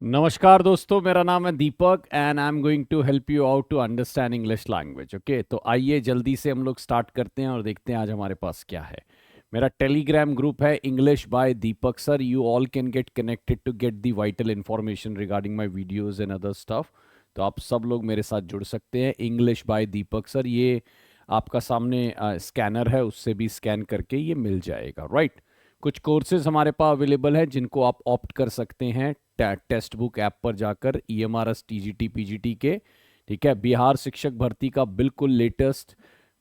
नमस्कार दोस्तों, मेरा नाम है Deepak and I am going to help you out to understand English language. Okay, तो आइए जल्दी से हम लोग स्टार्ट करते हैं और देखते हैं आज हमारे पास क्या है। मेरा टेलीग्राम ग्रुप है English by Deepak sir. You all can get connected to get the vital information regarding my videos and other stuff. तो आप सब लोग मेरे साथ जुड़ सकते हैं। इंग्लिश बाय दीपक सर, ये आपका सामने स्कैनर है, उससे भी स्कैन करके ये मिल जाएगा, राइट। कुछ कोर्सेज हमारे पास अवेलेबल है जिनको आप ऑप्ट कर सकते हैं टेक्स्ट बुक ऐप पर जाकर, EMRS TGT PGT के। ठीक है, बिहार शिक्षक भर्ती का बिल्कुल लेटेस्ट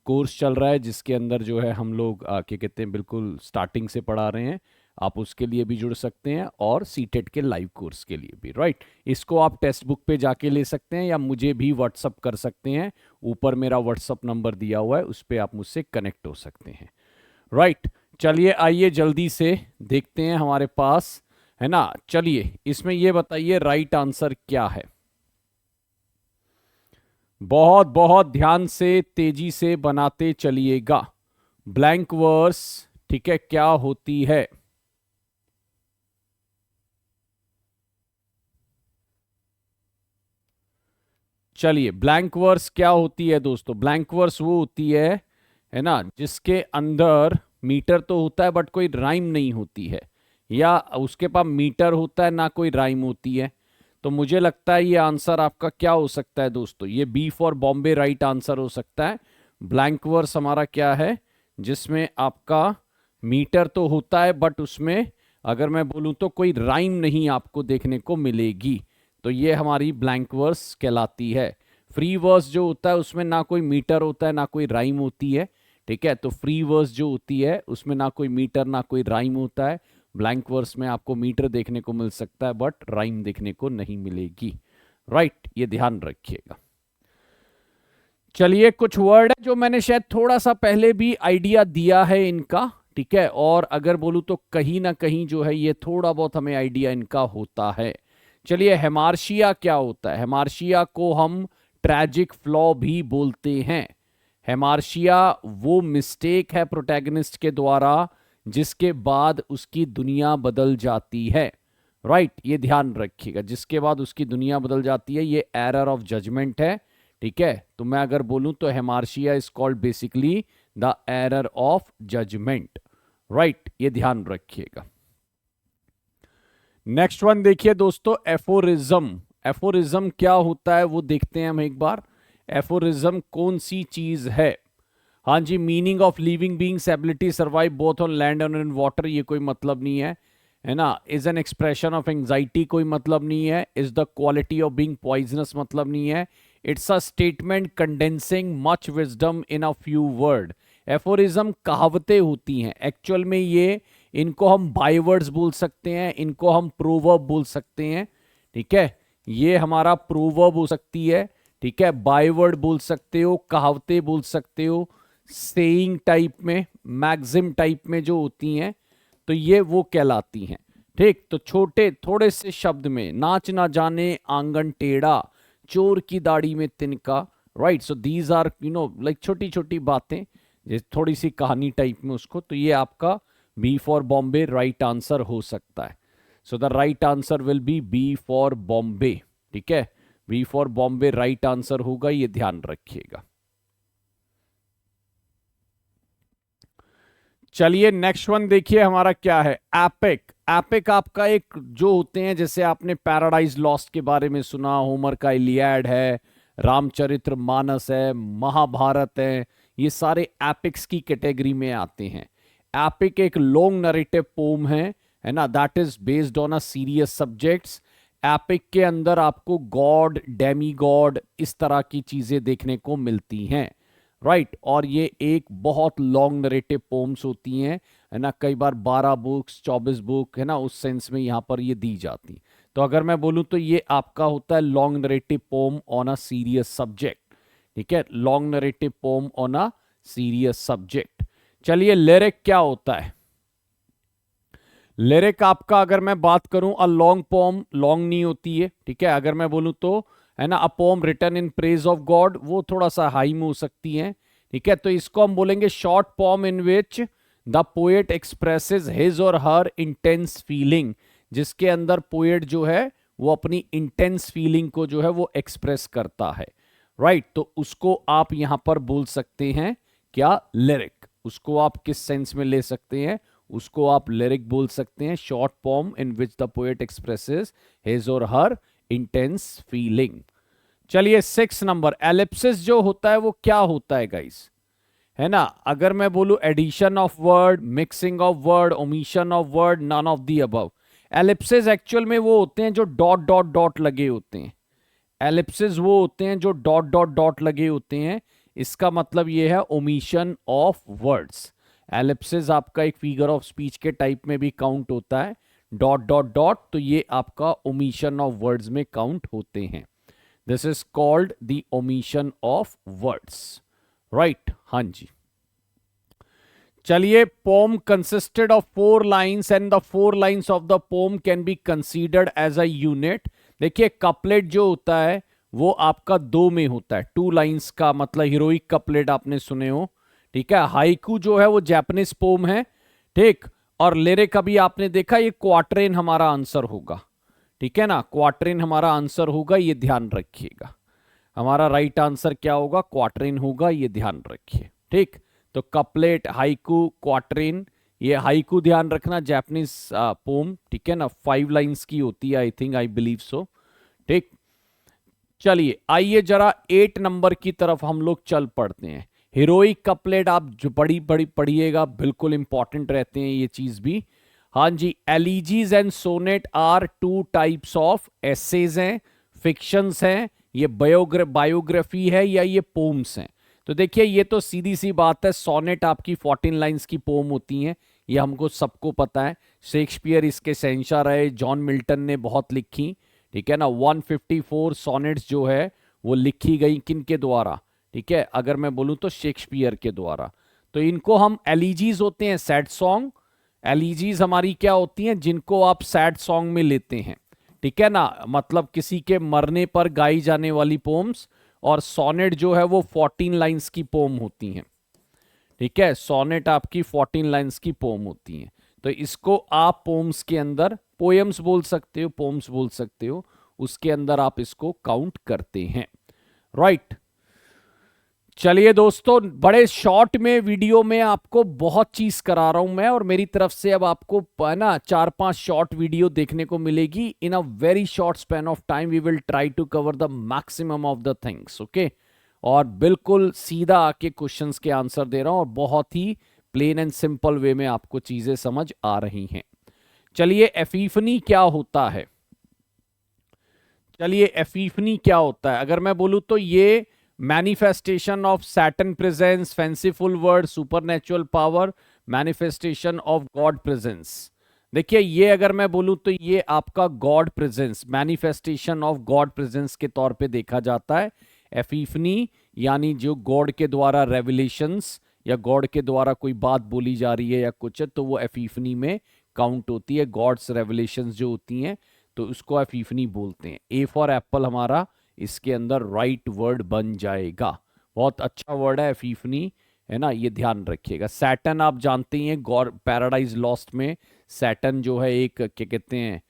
कोर्स चल रहा है जिसके अंदर जो है हम लोग क्या कहते हैं, बिल्कुल स्टार्टिंग से पढ़ा रहे हैं। आप उसके लिए भी जुड़ सकते हैं और सीटेट के लाइव कोर्स के लिए भी, राइट। इसको आप टेक्स्ट बुक पे जाके ले सकते हैं या मुझे भी व्हाट्सअप कर सकते हैं। ऊपर मेरा व्हाट्सअप नंबर दिया हुआ है, उस पर आप मुझसे कनेक्ट हो सकते हैं, राइट। चलिए आइए जल्दी से देखते हैं हमारे पास है ना। चलिए इसमें ये बताइए राइट आंसर क्या है। बहुत बहुत ध्यान से तेजी से बनाते चलिएगा। ब्लैंक वर्स, ठीक है, क्या होती है? चलिए, ब्लैंक वर्स क्या होती है दोस्तों? ब्लैंक वर्स वो होती है ना, जिसके अंदर मीटर तो होता है बट कोई राइम नहीं होती है, या उसके पास मीटर होता है ना कोई राइम होती है। तो मुझे लगता है ये आंसर आपका क्या हो सकता है दोस्तों? ये B for Bombay right answer हो सकता है। ब्लैंक वर्स हमारा क्या है? जिसमें आपका मीटर तो होता है बट उसमें अगर मैं बोलूं तो कोई राइम नहीं आपको देखने को मिलेगी। तो ये हमारी ब्लैंक वर्स कहलाती है। फ्री वर्स जो होता है उसमें ना कोई मीटर होता है ना कोई राइम होती है। ठीक है, तो फ्री वर्स जो होती है उसमें ना कोई मीटर ना कोई राइम होता है। ब्लैंक वर्स में आपको मीटर देखने को मिल सकता है बट राइम देखने को नहीं मिलेगी, राइट। ये ध्यान रखिएगा। चलिए, कुछ वर्ड है जो मैंने शायद थोड़ा सा पहले भी आइडिया दिया है इनका, ठीक है, और अगर बोलूं तो कहीं ना कहीं जो है ये थोड़ा बहुत हमें आइडिया इनका होता है। चलिए, हेमार्शिया क्या होता है? हेमार्शिया को हम ट्रैजिक फ्लॉ भी बोलते हैं। हेमार्शिया वो मिस्टेक है प्रोटैगनिस्ट के द्वारा जिसके बाद उसकी दुनिया बदल जाती है, राइट। ये ध्यान रखिएगा, जिसके बाद उसकी दुनिया बदल जाती है, ये एरर ऑफ जजमेंट है। ठीक है, तो मैं अगर बोलूं तो hamartia is called basically the error of judgement, right. ये ध्यान रखिएगा। नेक्स्ट वन देखिए दोस्तों, एफोरिज्म। एफोरिज्म क्या होता है वो देखते हैं हम एक बार। एफोरिज्म कौन सी चीज है? हाँ जी, meaning of living beings ability survive both on land and in water, ये कोई मतलब नहीं है ना। Is an expression of anxiety, कोई मतलब नहीं है। Is the quality of being poisonous, मतलब नहीं है। It's a statement condensing much wisdom in a few word. Aphorism कहावतें होती हैं एक्चुअल में। ये इनको हम बाइवर्ड्स बोल सकते हैं, इनको हम प्रोवर्ब बोल सकते हैं। ठीक है, ये हमारा प्रोवर्ब हो सकती है, ठीक है, बाइवर्ड बोल सकते हो, कहावतें बोल सकते हो, सेइंग टाइप में, मैक्सिम टाइप में जो होती हैं, तो ये वो कहलाती हैं। ठीक, तो छोटे थोड़े से शब्द में, नाच ना जाने आंगन टेढ़ा, चोर की दाढ़ी में तिनका, right. So these are like छोटी छोटी बातें, जैसे थोड़ी सी कहानी टाइप में उसको, तो ये आपका B for Bombay right answer हो सकता है। So the right answer will be B for Bombay, ठीक है। B for Bombay right answer होगा, ये ध्यान रखिएगा। चलिए नेक्स्ट वन देखिए हमारा क्या है। एपिक। एपिक आपका एक जो होते हैं, जैसे आपने पैराडाइज लॉस्ट के बारे में सुना, होमर का इलियाड है, रामचरित्र मानस है, महाभारत है, ये सारे एपिक्स की कैटेगरी में आते हैं। एपिक एक लॉन्ग नरेटिव पोम है ना, that is based on a serious subjects. Epic के अंदर आपको गॉड, डेमी गॉड, इस तरह की चीजें देखने को मिलती हैं, राइट। और ये एक बहुत लॉन्ग नरेटिव पोम्स होती हैं, है ना। कई बार 12 बुक्स, 24 बुक, है ना, उस सेंस में यहाँ पर ये दी जाती। तो अगर मैं बोलूँ तो ये आपका होता है long narrative poem on a serious subject, ठीक है, long narrative poem on a serious subject. चलिए, लिरिक क्या होता है? लिरिक आपका अगर मैं बात करूं, अ लॉन्ग पोम लॉन्ग नहीं होती है, ठीक है। अगर मैं बोलूं तो, है ना, a poem written in praise of God, वो थोड़ा सा हाई में हो सकती है, ठीक है। तो इसको हम बोलेंगे short poem in which the poet expresses his or her intense feeling, जिसके अंदर पोएट जो है वो अपनी इंटेंस फीलिंग को जो है वो एक्सप्रेस करता है, राइट। तो उसको आप यहां पर बोल सकते हैं क्या, लिरिक। उसको आप किस सेंस में ले सकते हैं, उसको आप लिरिक बोल सकते हैं, short poem in which the poet expresses his or her intense feeling. चलिए 6 नंबर, एलिप्सिस जो होता है वो क्या होता है गाइस, है ना। अगर मैं बोलूं addition of word, mixing of word, omission of word, none of the above. Ellipsis actual में वो होते हैं जो डॉट डॉट डॉट लगे होते हैं। एलिप्सिस वो होते हैं जो डॉट डॉट डॉट लगे होते हैं। इसका मतलब ये है ओमिशन ऑफ वर्ड्स। एलिप्सिस आपका एक फिगर ऑफ स्पीच के टाइप में भी काउंट होता है, डॉट डॉट डॉट, तो ये आपका ओमिशन ऑफ वर्ड्स में काउंट होते हैं। This is called the omission of words, right. हाँ जी, चलिए, poem consisted of 4 lines and the 4 lines of the poem can be considered as a unit. देखिए कपलेट जो होता है वो आपका 2 में होता है, 2 लाइन्स का मतलब हीरोइक कपलेट आपने सुने हो, ठीक है। हाइकू जो है वो जापानीज पोम है, ठीक। और लिरिक अभी आपने देखा, ये क्वार्टरेन हमारा आंसर होगा, ठीक है ना। क्वार्टरेन हमारा आंसर होगा, ये ध्यान रखिएगा। हमारा राइट आंसर क्या होगा, क्वार्टरेन होगा, ये ध्यान रखिए, ठीक। तो कपलेट, हाइकू, क्वार्टरेन, ये हाइकू ध्यान रखना, जापानीज पोम, ठीक है ना। 5 लाइंस की होती है, I think, I believe so, ठीक। चलिए आइए जरा 8 नंबर की तरफ हम लोग चल पड़ते हैं। हीरोइक कपलेट आप जो बड़ी बड़ी पढ़िएगा, बिल्कुल इंपॉर्टेंट रहते हैं ये चीज भी। हाँ जी, elegies and sonnet are 2 types of essays हैं, फिक्शंस हैं, ये बायोग्राफी है या ये पोम्स हैं। तो देखिए ये तो सीधी सी बात है, सोनेट आपकी 14 लाइंस की पोम होती हैं, ये हमको सबको पता है। शेक्सपियर इसके शहंशाह रहे, जॉन मिल्टन ने बहुत लिखी, ठीक है ना। 154 सोनेट्स जो है वो लिखी गई किन के द्वारा, ठीक है। अगर मैं बोलूं तो शेक्सपियर के द्वारा। तो इनको हम एलिजीज होते हैं, सैड सॉन्ग। एलिजीज हमारी क्या होती हैं, जिनको आप सैड सॉन्ग में लेते हैं, ठीक है ना, मतलब किसी के मरने पर गाई जाने वाली पोम्स। और सोनेट जो है वो 14 लाइंस की पोम होती हैं, ठीक है। सोनेट आपकी 14 लाइंस की पोम होती हैं। तो इसको आप पोम्स के अंदर, पोएम्स बोल सकते हो, पोम्स बोल सकते हो, उसके अंदर आप इसको काउंट करते हैं, राइट। चलिए दोस्तों, बड़े शॉर्ट में वीडियो में आपको बहुत चीज करा रहा हूं मैं, और मेरी तरफ से अब आपको है ना 4-5 शॉर्ट वीडियो देखने को मिलेगी in a very short span of time. We will try to cover the maximum of the things, okay. और बिल्कुल सीधा आके क्वेश्चंस के आंसर दे रहा हूं, और बहुत ही प्लेन एंड सिंपल वे में आपको चीजें समझ आ रही हैं। चलिए, एफीफनी क्या होता है, चलिए एफीफनी क्या होता है। अगर मैं बोलूं तो ये manifestation of Saturn presence, fanciful word, supernatural power, manifestation of God presence. देखिए ये अगर मैं बोलूं तो ये आपका God presence, manifestation of God presence के तौर पे देखा जाता है। एफीफनी यानी जो गॉड के द्वारा रेवलेशंस या गॉड के द्वारा कोई बात बोली जा रही है या कुछ है, तो वो एफीफनी में काउंट होती है। गॉड्स रेवलेशंस जो होती हैं तो उसको एफीफनी बोलते हैं। ए फॉर एप्पल हमारा इसके अंदर राइट वर्ड बन जाएगा। बहुत अच्छा वर्ड है एफीफनी, है ना, ये ध्यान रखिएगा। सैटर्न आप जानते ही हैं, गॉड पैराडाइज लॉस्ट में सैटर्न जो है एक क्या कहते हैं,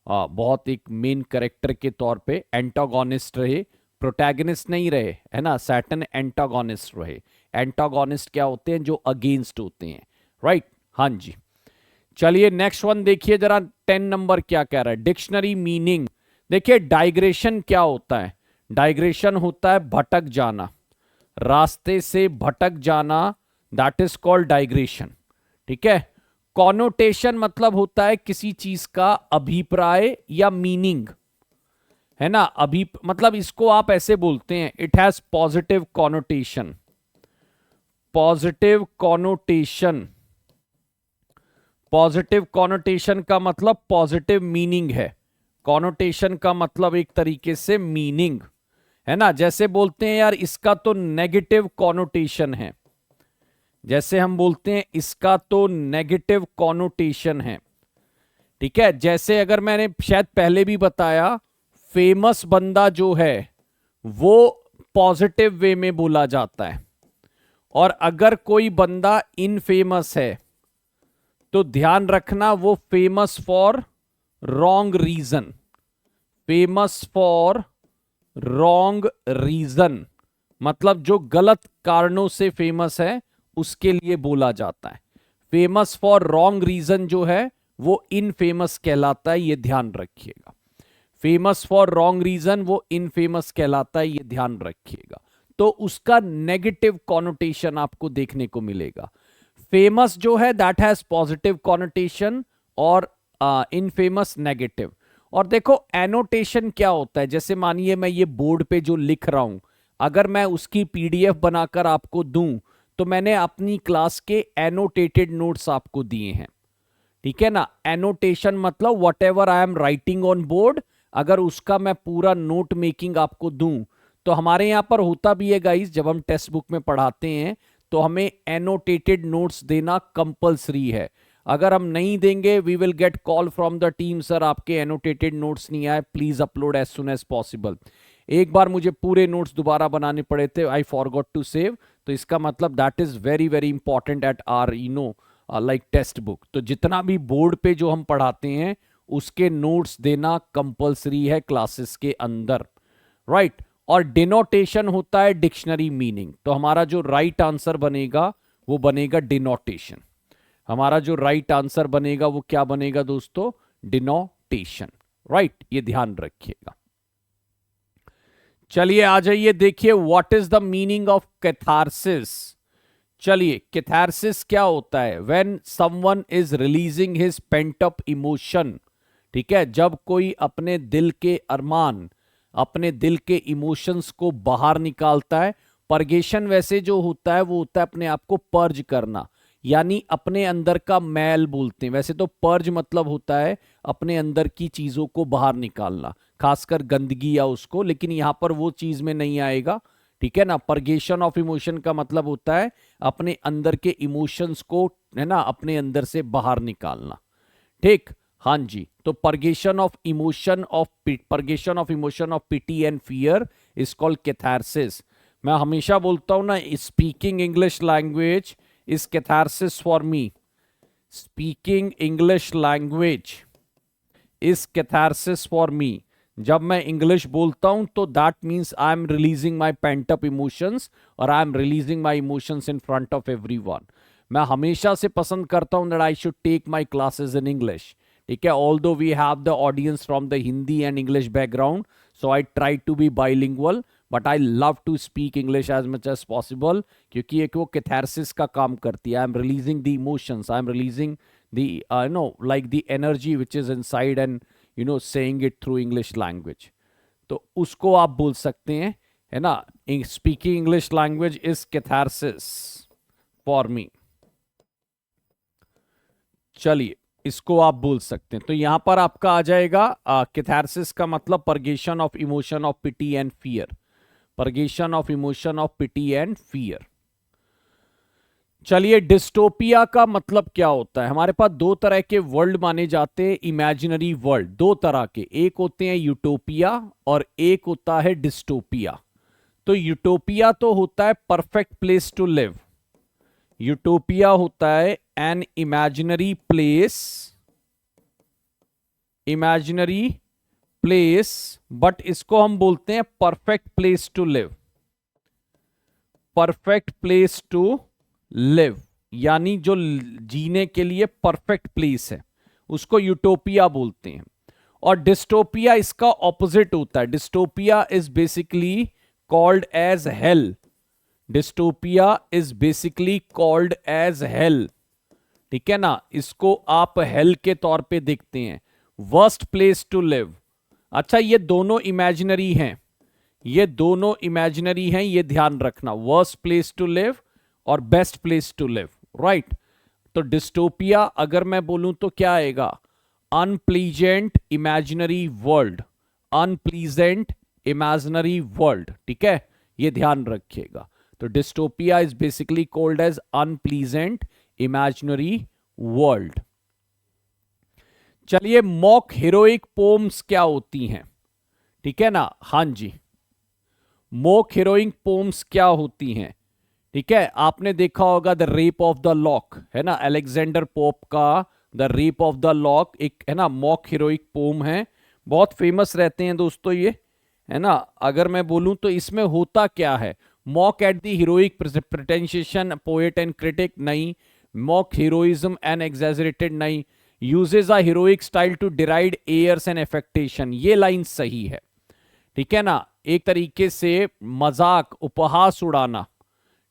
बहुत एक मेन कैरेक्टर के तौर पे एंटागोनिस्ट रहे, प्रोटैगनिस्ट नहीं रहे, है ना। सैटर्न एंटागोनिस्ट रहे। एंटागोनिस्ट क्या होते हैं, जो अगेंस्ट होते हैं, राइट। हाँ जी, चलिए नेक्स्ट वन देखिए जरा, 10 नंबर क्या कह रहा है, डिक्शनरी मीनिंग। देखिए डाइग्रेशन क्या होता है, डाइग्रेशन होता है भटक जाना, रास्ते से भटक जाना, दैट इज कॉल्ड डाइग्रेशन, ठीक है। कॉनोटेशन मतलब होता है किसी चीज का अभिप्राय या मीनिंग, है ना। अभी मतलब इसको आप ऐसे बोलते हैं, it has positive connotation, positive connotation. Positive connotation का मतलब पॉजिटिव मीनिंग है, कॉनोटेशन का मतलब एक तरीके से मीनिंग, है ना। जैसे बोलते हैं यार इसका तो नेगेटिव कॉनोटेशन है, जैसे हम बोलते हैं इसका तो नेगेटिव कॉनोटेशन है, ठीक है। जैसे अगर मैंने शायद पहले भी बताया, फेमस बंदा जो है वो पॉजिटिव वे में बोला जाता है, और अगर कोई बंदा इनफेमस है तो ध्यान रखना वो famous for wrong reason, famous for wrong reason, मतलब जो गलत कारणों से फेमस है उसके लिए बोला जाता है। फेमस फॉर रॉन्ग रीजन जो है वो इनफेमस कहलाता है, ये ध्यान रखिएगा। फेमस फॉर रॉन्ग रीजन वो इनफेमस कहलाता है, ये ध्यान रखिएगा। तो उसका नेगेटिव कॉनोटेशन आपको देखने को मिलेगा। फेमस जो है दैट हैज पॉजिटिव कॉनोटेशन और इनफेमस नेगेटिव। और देखो एनोटेशन क्या होता है, जैसे मानिए मैं ये बोर्ड पे जो लिख रहा हूं, अगर मैं उसकी पीडीएफ बनाकर आपको दूं तो मैंने अपनी क्लास के एनोटेटेड नोट्स आपको दिए हैं, ठीक है ना। एनोटेशन मतलब what ever I am writing on board, अगर उसका मैं पूरा नोट मेकिंग आपको दूं तो हमारे यहां पर होता भी है गाइस, जब हम टेक्स्ट बुक में पढ़ाते हैं तो हमें एनोटेटेड नोट्स देना कंपलसरी है। अगर हम नहीं देंगे we will get call from the team, sir आपके एनोटेटेड नोट्स नहीं आए, please upload as soon as possible. एक बार मुझे पूरे नोट्स दोबारा बनाने पड़े थे, आई फॉरगॉट टू सेव, तो इसका मतलब that is very very important at are like textbook. तो जितना भी बोर्ड पे जो हम पढ़ाते हैं उसके नोट्स देना कंपलसरी है क्लासेस के अंदर, राइट। और डिनोटेशन होता है डिक्शनरी मीनिंग, तो हमारा जो राइट आंसर बनेगा वो बनेगा डिनोटेशन। हमारा जो राइट आंसर बनेगा वो क्या बनेगा दोस्तों, डिनोटेशन, राइट, ये ध्यान रखिएगा। चलिए आ जाइए, देखिए what is the meaning of catharsis. चलिए कैथारसिस क्या होता है, when someone is releasing his pent up emotion, ठीक है, जब कोई अपने दिल के अरमान, अपने दिल के इमोशंस को बाहर निकालता है। परगेशन वैसे जो होता है वो होता है अपने आप को पर्ज करना, यानी अपने अंदर का मैल बोलते हैं। वैसे तो पर्ज मतलब होता है अपने अंदर की चीजों को बाहर निकालना, खासकर गंदगी या उसको, लेकिन यहां पर वो चीज में नहीं आएगा, ठीक है ना। परगेशन ऑफ इमोशन का मतलब होता है अपने अंदर के इमोशंस को, है ना, अपने अंदर से बाहर निकालना, ठीक। हाँ जी, तो purgation of emotion of pity and fear is called catharsis. मैं हमेशा बोलता हूं ना, speaking English language is catharsis for me. Speaking English language is catharsis for me. जब मैं इंग्लिश बोलता हूं तो that means I am releasing my pent up emotions, और I am releasing my emotions in front of everyone. मैं हमेशा से पसंद करता हूं that I should take my classes in English, ठीक है। Although we have the audience from the Hindi and English background, so I try to be bilingual, but I love to speak English as much as possible, क्योंकि एक वो catharsis का काम करती है। I am releasing the emotions, I am releasing the like the energy which is inside and saying it through English language। तो उसको आप बोल सकते हैं, है ना, speaking English language is catharsis for मी। चलिए इसको आप बोल सकते हैं। तो यहां पर आपका आ जाएगा कैथारसिस का मतलब purgation of emotion of pity and fear, purgation of emotion of pity and fear. चलिए डिस्टोपिया का मतलब क्या होता है। हमारे पास दो तरह के वर्ल्ड माने जाते हैं, इमेजिनरी वर्ल्ड, दो तरह के, एक होते हैं यूटोपिया और एक होता है डिस्टोपिया। तो यूटोपिया तो होता है perfect place to live, utopia होता है an imaginary place, imaginary place, but इसको हम बोलते हैं perfect place to live, perfect place to live, यानी जो जीने के लिए परफेक्ट प्लेस है उसको यूटोपिया बोलते हैं। और डिस्टोपिया इसका ऑपोजिट होता है, dystopia is basically called as hell, dystopia is basically called as hell, ठीक है ना, इसको आप हेल के तौर पे देखते हैं, वर्स्ट प्लेस टू लिव। अच्छा ये दोनों इमेजिनरी हैं, ये दोनों इमेजिनरी हैं, ये ध्यान रखना, वर्स्ट प्लेस टू लिव और best place to live, right. तो डिस्टोपिया अगर मैं बोलूं तो क्या आएगा, unpleasant imaginary world, unpleasant imaginary world, ठीक है, ये ध्यान रखिएगा। तो dystopia is basically called as unpleasant imaginary world. चलिए मॉक हीरोइक पोम्स क्या होती हैं, ठीक है ना। हाँ जी, मॉक हीरोइक पोम्स क्या होती हैं, ठीक है। आपने देखा होगा the rape of the lock, है ना, अलेक्जेंडर पोप का the rape of the lock एक, है ना, मॉक हीरोइक पोम है। बहुत फेमस रहते हैं दोस्तों ये, है ना। अगर मैं बोलूं तो इसमें होता क्या है, mock at the heroic pretentious poet and critic नहीं, मॉक हीरोइज्म एंड एग्जैजरेटेड नहीं, uses a heroic style to deride airs and affectation, ये लाइन सही है, ठीक है ना। एक तरीके से मजाक उपहास उड़ाना,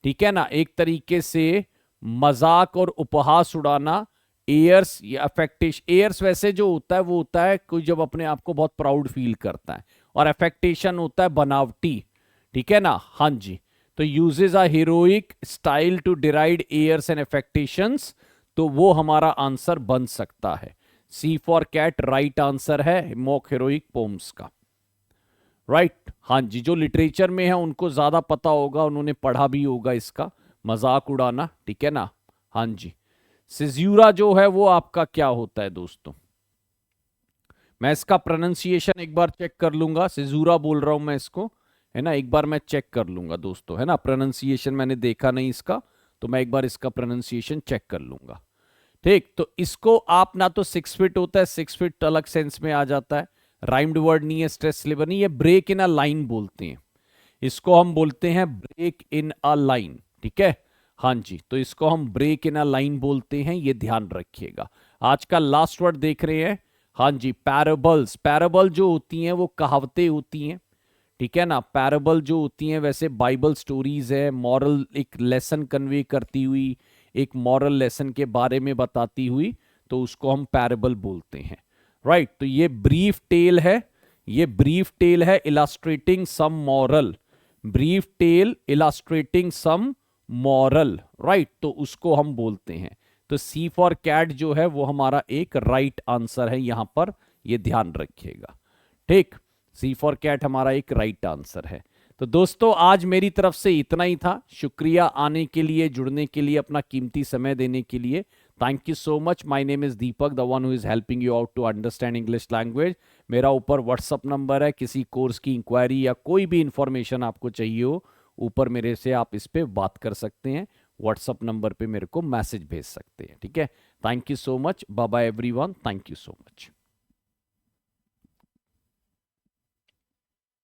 ठीक है ना, एक तरीके से मजाक और उपहास उड़ाना। एयर्स या अफेक्टेशन, एयर्स वैसे जो होता है वो होता है कोई जब अपने आप को बहुत प्राउड फील करता है, और अफेक्टेशन होता है बनावटी, ठीक है ना। हाँ जी, तो uses a heroic style to deride airs and affectations, तो वो हमारा आंसर बन सकता है। C for cat right answer है मॉक हीरोइक पोम्स का, राइट। हाँ जी, जो लिटरेचर में है उनको ज्यादा पता होगा, उन्होंने पढ़ा भी होगा इसका, मजाक उड़ाना, ठीक है ना। हाँ जी, सिज्यूरा जो है वो आपका क्या होता है दोस्तों, मैं इसका प्रोनाउंसिएशन एक बार चेक कर लूंगा, सिजूरा बोल रहा हूं मैं इसको, है ना, एक बार मैं चेक कर लूंगा दोस्तों, है ना, प्रोनाउंसिएशन मैंने देखा नहीं इसका, तो मैं एक बार इसका प्रोनाउंसिएशन चेक कर लूंगा। ठीक, तो इसको आप ना तो 6 फीट होता है, 6 फीट अलग सेंस में आ जाता है, राइम्ड वर्ड नहीं है, स्ट्रेस स्लीपर नहीं है, ब्रेक इन अ लाइन बोलते हैं इसको, हम बोलते हैं ब्रेक इन अ लाइन, ठीक है। हाँ जी, तो इसको हम ब्रेक इन अ लाइन बोलते हैं, ये ध्यान रखिएगा। आज का लास्ट वर्ड देख रहे हैं, हाँ जी, पैराबल्स। पैराबल जो होती हैं वो कहावतें होती हैं, ठीक है ना। पैराबल जो होती हैं वैसे बाइबल स्टोरीज है, मॉरल एक लेसन कन्वे करती हुई, एक मॉरल लेसन के बारे में बताती हुई, तो उसको हम पैराबल बोलते हैं, राइट। तो ये ब्रीफ टेल है, ये ब्रीफ टेल है इलास्ट्रेटिंग सम मॉरल, ब्रीफ टेल इलास्ट्रेटिंग सम मॉरल, राइट, तो उसको हम बोलते हैं। तो सी फॉर कैट जो है वो हमारा एक राइट आंसर है यहां पर, ये ध्यान रखिएगा, ठीक। सी फॉर कैट हमारा एक राइट आंसर है। तो दोस्तों आज मेरी तरफ से इतना ही था, शुक्रिया आने के लिए, जुड़ने के लिए, अपना कीमती समय देने के लिए। Thank you so much. My name is Deepak, the one who is helping you out to understand English language. मेरा ऊपर व्हाट्सअप नंबर है, किसी कोर्स की इंक्वायरी या कोई भी इंफॉर्मेशन आपको चाहिए हो, ऊपर मेरे से आप इस पे बात कर सकते हैं, व्हाट्सअप नंबर पे मेरे को मैसेज भेज सकते हैं, ठीक है। Thank you so much, bye bye everyone, thank you so much.